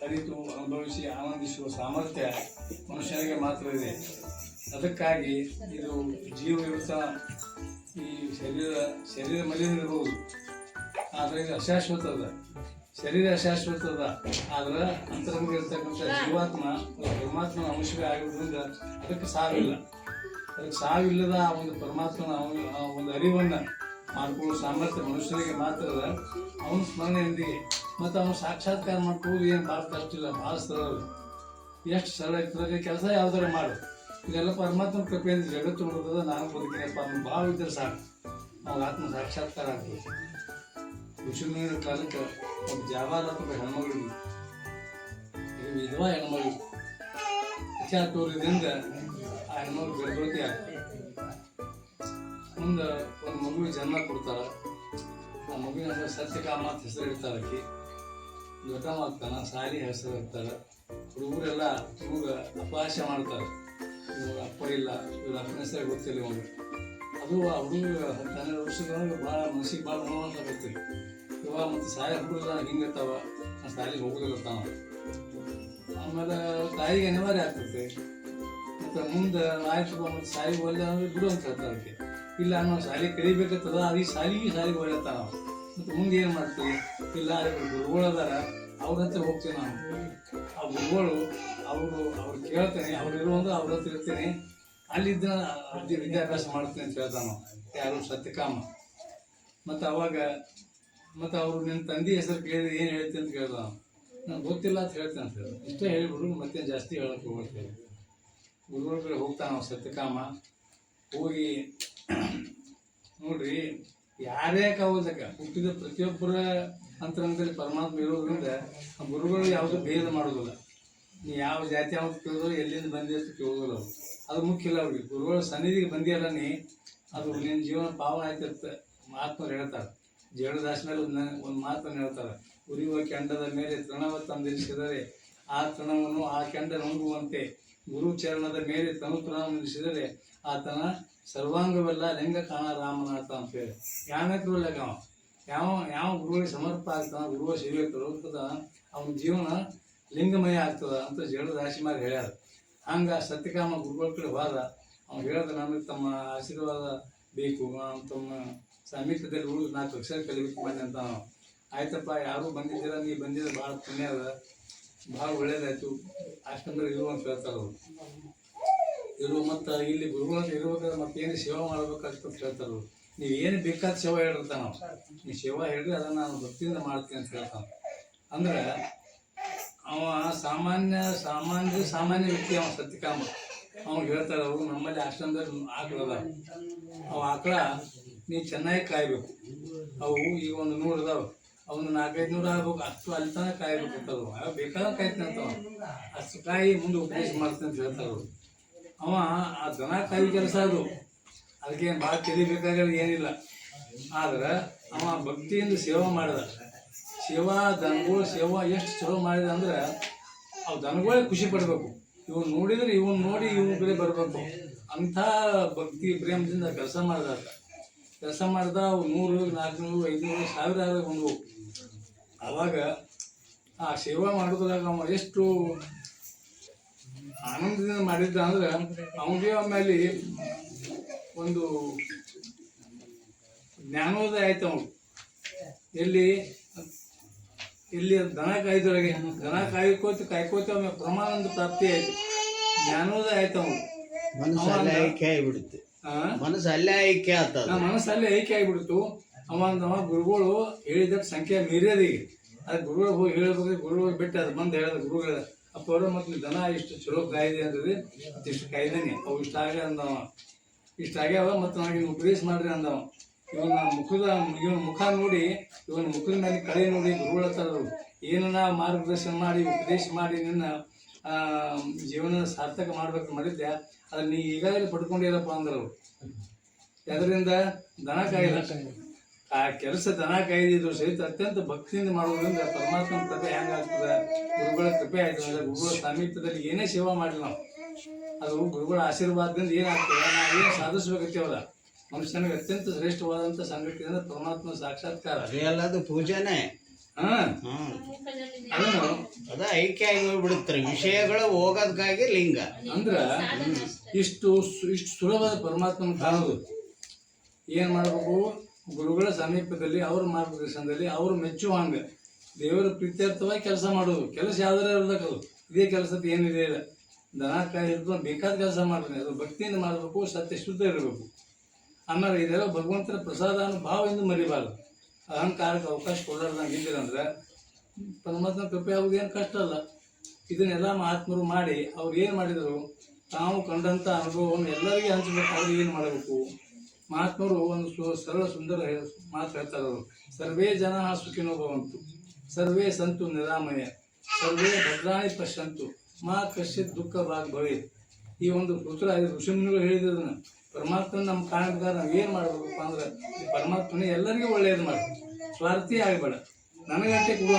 ಅರಿತು ಅನುಭವಿಸಿ ಆನಂದಿಸುವ ಸಾಮರ್ಥ್ಯ ಮನುಷ್ಯನಿಗೆ ಮಾತ್ರ ಇದೆ. ಅದಕ್ಕಾಗಿ ಇದು ಜೀವಯುತ ಈ ಶರೀರ ಮಲಿನಿರಬಹುದು, ಆದರೆ ಇದು ಅಶಾಶ್ವತದ. ಶರೀರ ಅಶಾಶ್ವತದ, ಆದ್ರೆ ಅಂತರಂಗಿರ್ತಕ್ಕಂಥ ಜೀವಾತ್ಮ ಪರಮಾತ್ಮನ ಅಂಶವೇ ಆಗಿರೋದ್ರಿಂದ ಅದಕ್ಕೆ ಸಾವಿಲ್ಲ. ಅದಕ್ಕೆ ಸಾವಿಲ್ಲದ ಆ ಒಂದು ಪರಮಾತ್ಮನ ಆ ಒಂದು ಅರಿವನ್ನು ಮಾಡ್ಕೊಳ್ಳೋ ಸಾಮರ್ಥ್ಯ ಮನುಷ್ಯನಿಗೆ ಮಾತ್ರ ಅದ. ಅವನ ಸ್ಮರಣೆಯೊಂದಿಗೆ ಮತ್ತು ಅವನು ಸಾಕ್ಷಾತ್ಕಾರ ಮಾಡ್ಕೊಳ್ಳೋದು ಏನು ಭಾಳ ಕಷ್ಟ ಇಲ್ಲ, ಭಾಳ ಸರಳ. ಎಷ್ಟು ಸರಳ ಇರ್ತದೆ ಕೆಲಸ ಯಾವ್ದಾರ ಮಾಡು. ಇದೆಲ್ಲ ಪರಮಾತ್ಮ ಕೃಪೆಯಿಂದ ಜಗತ್ತು ನೋಡ್ತದ. ನಾನು ಬದುಕಿನಪ್ಪ ಅನ್ನೋ ಭಾವ ಇದ್ದರೆ ಸಾಕು, ಅವ್ರ ಆತ್ಮ ಸಾಕ್ಷಾತ್ಕಾರ ಆಗ್ತದೆ. ಋಷಿಮುನಿಗಳ ಕಾಲಕ್ಕೆ ಒಂದು ಜಾಬಾದಾತ್ಮಕ ಹೆಣ್ಮಗಳಿಗೆ ವಿಧವಾ ಹೆಣ್ಮಗಳು ವಿಚಾರದಿಂದ ಆ ಹೆಣ್ಮಗಳು ಗರ್ಭವತಿ ಆಗ್ತದೆ. ಮುಂದೆ ಒಂದು ಮಗುವಿಗೆ ಜನ್ಮ ಕೊಡ್ತಾರ. ಆ ಮಗುವಿನ ಹೆಸರು ಸತ್ಯಕಾಮ ಅಂತ ಹೆಸರು ಇಡ್ತಾರೆ. ಆಕಿ ದೊಡ್ಡ ಆಗ್ತಾನ, ಸಾಲಿ ಹೆಸರು ಇರ್ತಾರೆ. ಹುಡುಗರೆಲ್ಲ ಇವಾಗ ಅಪಹಾಸ್ಯ ಮಾಡ್ತಾರೆ, ಇವಾಗ ಅಪ್ಪ ಇಲ್ಲ, ಇವ್ರ ಅಪ್ಪನ ಹೆಸರು ಗೊತ್ತಿಲ್ಲ ಇವಾಗ. ಅದು ಆ ಹುಡುಗ 12 ವರ್ಷದೊಳಗೆ ಭಾಳ ಮನಸ್ಸಿಗೆ ಭಾಳ ನೋವಂತ ಬರ್ತೀವಿ. ಇವಾಗ ಮತ್ತು ಸಾಲಿ ಹುಡುಗರು ಹಿಂಗಿರ್ತಾವ, ಆ ಸಾಲಿಗೆ ಹೋಗೋದಿರ್ತಾವ. ಆಮೇಲೆ ತಾಯಿಗೆ ಅನಿವಾರ್ಯ ಆಗ್ತೈತೆ. ಮತ್ತು ಮುಂದೆ ಆಯ್ತು ಮತ್ತು ಸಾಲಿಗೆ ಒಳ್ಳೆ ಬಿಡು ಅಂತ ಹೇಳ್ತಾರೆ. ಅದಕ್ಕೆ ಇಲ್ಲ ನಾವು ಶಾಲೆ ಕಲಿಬೇಕತ್ತದ, ಅದು ಈ ಶಾಲೆಗೆ ಒಳ್ಳೆತಾನ. ಮತ್ತು ಮುಂದೆ ಏನು ಮಾಡ್ತೀವಿ? ಇಲ್ಲ ಗುರುಗಳು ಅದಾರ, ಅವ್ರ ಹತ್ರ ಹೋಗ್ತೀವಿ ನಾವು. ಆ ಗುರುಗಳು ಅವ್ರು ಕೇಳ್ತೇನೆ, ಅವ್ರು ಇರುವಂದ್ರೆ ಅವ್ರ ಹತ್ರ ಇರ್ತೀನಿ, ಅಲ್ಲಿದ್ದ ವಿದ್ಯಾಭ್ಯಾಸ ಮಾಡ್ತೀನಿ ಅಂತ ಹೇಳ್ತಾನ. ಯಾರು? ಸತ್ಯಕಾಮ. ಮತ್ತು ಅವಾಗ ಅವರು ನಿನ್ನ ತಂದೆ ಹೆಸರು ಕೇಳಿದ್ರೆ ಏನು ಹೇಳ್ತೀನಿ ಅಂತ ಕೇಳ್ದ. ನಂಗೆ ಗೊತ್ತಿಲ್ಲ ಅಂತ ಹೇಳ್ತೇನೆ ಅಂತ ಹೇಳಿ ಇಷ್ಟೇ ಹೇಳಿಬಿಡು, ಮತ್ತೆ ಜಾಸ್ತಿ ಹೇಳಕ್ಕೆ ಹೋಗ್ತೇವೆ. ಗುರುಗಳ ಕಡೆ ಹೋಗ್ತಾನ ನಾವು ಸತ್ಯಕಾಮ. ಹೋಗಿ ನೋಡ್ರಿ, ಯಾರೇ ಕಾವುದಕ್ಕ ಹುಟ್ಟಿದ ಪ್ರತಿಯೊಬ್ಬರ ಅಂತರಂಗದಲ್ಲಿ ಪರಮಾತ್ಮ ಇರೋದ್ರಿಂದ ಗುರುಗಳು ಯಾವುದೂ ಭೇದ ಮಾಡೋದಿಲ್ಲ. ನೀ ಯಾವ ಜಾತಿ ಯಾವ್ದು ಕೇಳಿದ್ರು, ಎಲ್ಲಿಂದ ಬಂದಿ ಅಂತ ಕೇಳೋದಿಲ್ಲ. ಅದು ಮುಖ್ಯ ಇಲ್ಲ ಅವ್ರಿಗೆ. ಗುರುಗಳ ಸನ್ನಿಧಿಗೆ ಬಂದಿಯಲ್ಲ ನೀ, ಅದು ನಿನ್ನ ಜೀವನ ಪಾವನ ಆಯ್ತಿರ್ತ ಮಹಾತ್ಮರು ಹೇಳ್ತಾರೆ. ಜೇಡದಾಸ ಮೇಲೆ ಒಂದು ಮಾತನ್ನು ಹೇಳ್ತಾರೆ. ಉರಿಯುವ ಕೆಂಡದ ಮೇಲೆ ತೃಣವ ತಂದಿರಿಸಿದರೆ ಆ ತೃಣವನ್ನು ಆ ಕೆಂಡ ನುಂಗುವಂತೆ ಗುರು ಚರಣದ ಮೇಲೆ ತನುತೃಣ ನಿಲ್ಲಿಸಿದರೆ ಆತನ ಸರ್ವಾಂಗವೆಲ್ಲ ಲಿಂಗ ಕಾಣ ರಾಮನಾಥ ಅಂತೇಳಿ. ಯಾವತ್ತಲ್ಲ ಯಾವ ಗುರುಗಳಿಗೆ ಸಮರ್ಪ ಆಗ್ತಾನ, ಗುರುವ ಸೇವೆಕರು ಅಂತದ ಅವನ ಜೀವನ ಲಿಂಗಮಯ ಆಗ್ತದ ಅಂತ ಜೇಡದಾಸಿಮಾರ್ ಹೇಳ್ಯಾರ. ಹಂಗೆ ಸತ್ಯಕಾಮ ಗುರುಗಳ ಕಡೆ ಹೋದ. ಅವ್ನು ಹೇಳ್ದ, ನಮಗೆ ತಮ್ಮ ಆಶೀರ್ವಾದ ಬೇಕು, ತಮ್ಮ ಸಾಮೀಪ್ಯದಲ್ಲಿ ಉಳಿದು 4 ಅಕ್ಷರ ಕಲಿಬೇಕು ಮಾಡಿ ಅಂತ. ಆಯ್ತಪ್ಪ, ಯಾರೂ ಬಂದಿದ್ದೀರ, ನೀ ಬಂದಿದ್ರೆ ಭಾಳ ಪುಣ್ಯ ಅದ, ಭಾಳ ಒಳ್ಳೇದಾಯ್ತು, ಅಷ್ಟಂದ್ರೆ ಇರು ಅಂತ ಹೇಳ್ತಾರೆ ಅವರು. ಇರು ಮತ್ತು ಇಲ್ಲಿ ಗುರುಗಳಂತ ಇರ್ಬೇಕಾದ್ರೆ ಮತ್ತೇನು ಸೇವೆ ಮಾಡ್ಬೇಕಾಗ್ತಂತ ಹೇಳ್ತಾರೆ ಅವರು. ನೀವು ಏನು ಬೇಕಾದ ಸೇವೆ ಹೇಳಿರ್ತಾನೆ ನಾವು, ನೀವು ಸೇವೆ ಹೇಳ್ರಿ, ಅದನ್ನು ನಾನು ಭಕ್ತಿಯಿಂದ ಮಾಡ್ತೀನಿ ಅಂತ ಹೇಳ್ತಾನೆ. ಅಂದ್ರೆ ಅವ ಸಾಮಾನ್ಯ ವ್ಯಕ್ತಿ. ಅವ ಸತ್ಯಕಾಮ. ಅವ್ನು ಹೇಳ್ತಾರೆ, ಅವರು ನಮ್ಮಲ್ಲಿ ಆಶ್ರಮದಲ್ಲಿ ಆಕಳದ, ಅವು ಆಕಳ ನೀ ಚೆನ್ನಾಗಿ ಕಾಯ್ಬೇಕು. ಅವು ಈಗ ಒಂದು 100 ಅದಾವೆ, ಅವನು 400-500 ಆಗ್ಬೇಕು. ಅಷ್ಟು ಅಲ್ಲಿ ತನಕ ಕಾಯ್ಬೇಕು ಅಂತವು. ಅವ ಬೇಕಾದ್ರೆ ಕಾಯ್ತೀನಿ ಅಂತವ, ಅಷ್ಟು ಕಾಯಿ ಮುಂದೆ ಉಪದೇಶ ಮಾಡ್ತೀನಿ ಅಂತ ಹೇಳ್ತಾರೆ ಅವರು. ಅವ ಆ ದನ ಕಾಯಿ ಕೆಲಸ ಅದು, ಅದಕ್ಕೇನು ಭಾಳ ಕಲಿಬೇಕಾಗೋದು ಏನಿಲ್ಲ. ಆದ್ರೆ ಅವ ಭಕ್ತಿಯಿಂದ ಸೇವೆ ಮಾಡಿದ. ದನಗಳು ಸೇವಾ ಎಷ್ಟು ಚಲೋ ಮಾಡಿದ ಅಂದ್ರೆ ಅವು ದನಗಳೇ ಖುಷಿ ಪಡಬೇಕು. ಇವನು ನೋಡಿದ್ರೆ ಇವನು ನೋಡಿ ಇವನ ಕಡೆ ಬರಬೇಕು ಅಂಥ ಭಕ್ತಿ ಪ್ರೇಮದಿಂದ ಕೆಲಸ ಮಾಡಿದ. ಅವು 100, 400, 500, 1000 ಬಂದವು. ಆವಾಗ ಆ ಸೇವಾ ಮಾಡೋದ್ರಾಗ ಅವ ಎಷ್ಟು ಆನಂದದಿಂದ ಮಾಡಿದ್ದ ಅಂದ್ರೆ ಅವನಿಗೆ ಆಮೇಲೆ ಒಂದು ಜ್ಞಾನೋದಯ ಆಯ್ತು. ಅವನು ಇಲ್ಲಿ ದನ ಕಾಯ್ದೊಳಗೆ ದನ ಕಾಯ್ಕೋತ ಅವನ ಪ್ರಮಾಣದ ಪ್ರಾಪ್ತಿ ಆಯ್ತು, ಜ್ಞಾನೋದಯ ಆಯ್ತು. ಅವನು ಮನಸ್ಸಲ್ಲೇ ಐಕ್ಯ ಆಗಿಬಿಡ್ತು. ಅವ ಗುರುಗಳು ಹೇಳಿದ ಸಂಖ್ಯೆ ಮೀರ್ಯದಿಗೆ ಅದು ಗುರುಗಳು ಹೋಗಿ ಹೇಳ್ಬೇಕು. ಗುರುಗಳು ಬಿಟ್ಟು ಅದು ಬಂದು ಹೇಳಿದ ಗುರುಗಳ ಅಪ್ಪ ಅವರು ಮತ್ತು ದನ ಇಷ್ಟು ಚಲೋ ಕಾಯ್ದೆ ಅಂದ್ರೆ ಇಷ್ಟು ಕಾಯ್ದೇನೆ, ಅವು ಇಷ್ಟಾಗ್ಯಾವ ಮತ್ತು ನನಗೆ ಉಪದೇಶ ಮಾಡ್ರಿ ಅಂದವ. ಇವನ ಮುಖ ನೋಡಿ, ಇವನ ಮುಖದ ಮೇಲೆ ಕಳೆ ನೋಡಿ ಗುರುಗಳ ಹತ್ರ ಏನನ್ನ ಮಾರ್ಗದರ್ಶನ ಮಾಡಿ ಉಪದೇಶ ಮಾಡಿ ನಿನ್ನ ಜೀವನ ಸಾರ್ಥಕ ಮಾಡ್ಬೇಕು ಮಾಡಿದ್ದೆ, ಅದನ್ನ ನೀ ಈಗಾಗಲೇ ಪಡ್ಕೊಂಡಿರಪ್ಪ ಅಂದರು. ಅದರಿಂದ ದನ ಕಾಯ್ದ ಆ ಕೆಲಸ ದನ ಕಾಯ್ದಿದ್ರು ಸಹಿತ ಅತ್ಯಂತ ಭಕ್ತಿಯಿಂದ ಮಾಡೋದ್ರಿಂದ ಪರಮಾತ್ಮನ ಕೃಪೆ ಹೆಂಗಾಗ್ತದೆ, ಗುರುಗಳ ಕೃಪೆ ಆಯ್ತದೆ. ಗುರುಗಳ ಸಾಮೀಪ್ಯದಲ್ಲಿ ಏನೇ ಸೇವಾ ಮಾಡಲಿ ನಾವು, ಅದು ಗುರುಗಳ ಆಶೀರ್ವಾದದಿಂದ ಏನಾಗ್ತದೆ, ನಾವು ಏನು ಸಾಧಿಸ್ಬೇಕತ್ತೇವಲ್ಲ, ಮನುಷ್ಯನಿಗೆ ಅತ್ಯಂತ ಶ್ರೇಷ್ಠವಾದಂಥ ಸಂಗತಿಯಿಂದ ಪರಮಾತ್ಮ ಸಾಕ್ಷಾತ್ಕಾರ. ಅದು ಪೂಜೆನೇ. ಹಾ ಅದನ್ನು ಅದ ಐಕ್ಯ ಆಗಿ ಹೋಗ್ಬಿಡುತ್ತಾರೆ ವಿಷಯಗಳು ಹೋಗೋದಕ್ಕಾಗಿ ಲಿಂಗ ಅಂದ್ರ ಇಷ್ಟು ಸುಲಭದ ಪರಮಾತ್ಮನ ಕಾಣೋದು ಏನ್ ಮಾಡ್ಬೇಕು ಗುರುಗಳ ಸಮೀಪದಲ್ಲಿ ಅವ್ರ ಮಾರ್ಗದರ್ಶನದಲ್ಲಿ ಅವ್ರು ಮೆಚ್ಚುವಂಗ ದೇವರ ಪ್ರೀತ್ಯರ್ಥವಾಗಿ ಕೆಲಸ ಮಾಡೋದು. ಕೆಲಸ ಯಾವ್ದಾರ ಇರ್ಬೇಕದು, ಇದೇ ಕೆಲಸದ ಏನಿದೆ ಇಲ್ಲ, ದನ ಕಾಯಿ ಹಿಡಿದು ಬೇಕಾದ ಕೆಲಸ ಮಾಡ್ತೀನಿ, ಅದು ಭಕ್ತಿಯಿಂದ ಮಾಡಬೇಕು, ಸತ್ಯ ಶುದ್ಧ ಇರಬೇಕು. ಆಮೇಲೆ ಇದೆಲ್ಲ ಭಗವಂತನ ಪ್ರಸಾದ ಅನ್ನೋ ಭಾವದಿಂದ ಮರಿಬಾರ್ದು. ಅಹಂಕಾರಕ್ಕೆ ಅವಕಾಶ ಕೊಡಲಾರ್ದಂಗೆ ಇದ್ದೀರಂದ್ರೆ ಪರಮಾತ್ಮ ಕೃಪೆ ಆಗೋದು ಏನು ಕಷ್ಟ ಅಲ್ಲ. ಇದನ್ನೆಲ್ಲ ಮಹಾತ್ಮರು ಮಾಡಿ ಅವ್ರು ಏನು ಮಾಡಿದರು, ತಾವು ಕಂಡಂಥ ಅನುಭವವನ್ನು ಎಲ್ಲರಿಗೆ ಹಂಚಬೇಕಾದ್ರೆ ಏನು ಮಾಡಬೇಕು? ಮಹಾತ್ಮರು ಒಂದು ಸರಳ ಸುಂದರ ಮಾತು ಹೇಳ್ತಾರೆ ಅವರು, ಸರ್ವೇ ಜನ ಸುಖಿನೋ ಭವಂತು, ಸರ್ವೇ ಸಂತು ನಿರಾಮಯ, ಸರ್ವೇ ಭದ್ರಾಣಿ ಪಶ್ಯಂತು, ಮಾ ಕಶ್ಚಿತ್ ದುಃಖ ಭಾಗ ಭವೆ. ಈ ಒಂದು ಸೂತ್ರ ಋಷಿಮುನಿಗಳು ಹೇಳಿದ್ದನ್ನ ಪರಮಾತ್ಮನ ನಮ್ಮ ಕಾಣಬೇಕಾದ್ರೆ ನಾವು ಏನು ಮಾಡಬೇಕಪ್ಪ ಅಂದ್ರೆ ಈ ಪರಮಾತ್ಮನೇ ಎಲ್ಲರಿಗೂ ಒಳ್ಳೆಯದು ಮಾಡಿ, ಸ್ವಾರ್ಥಿ ಆಗಬೇಡ, ನನಗಂಟೆ ಕೊಡುವ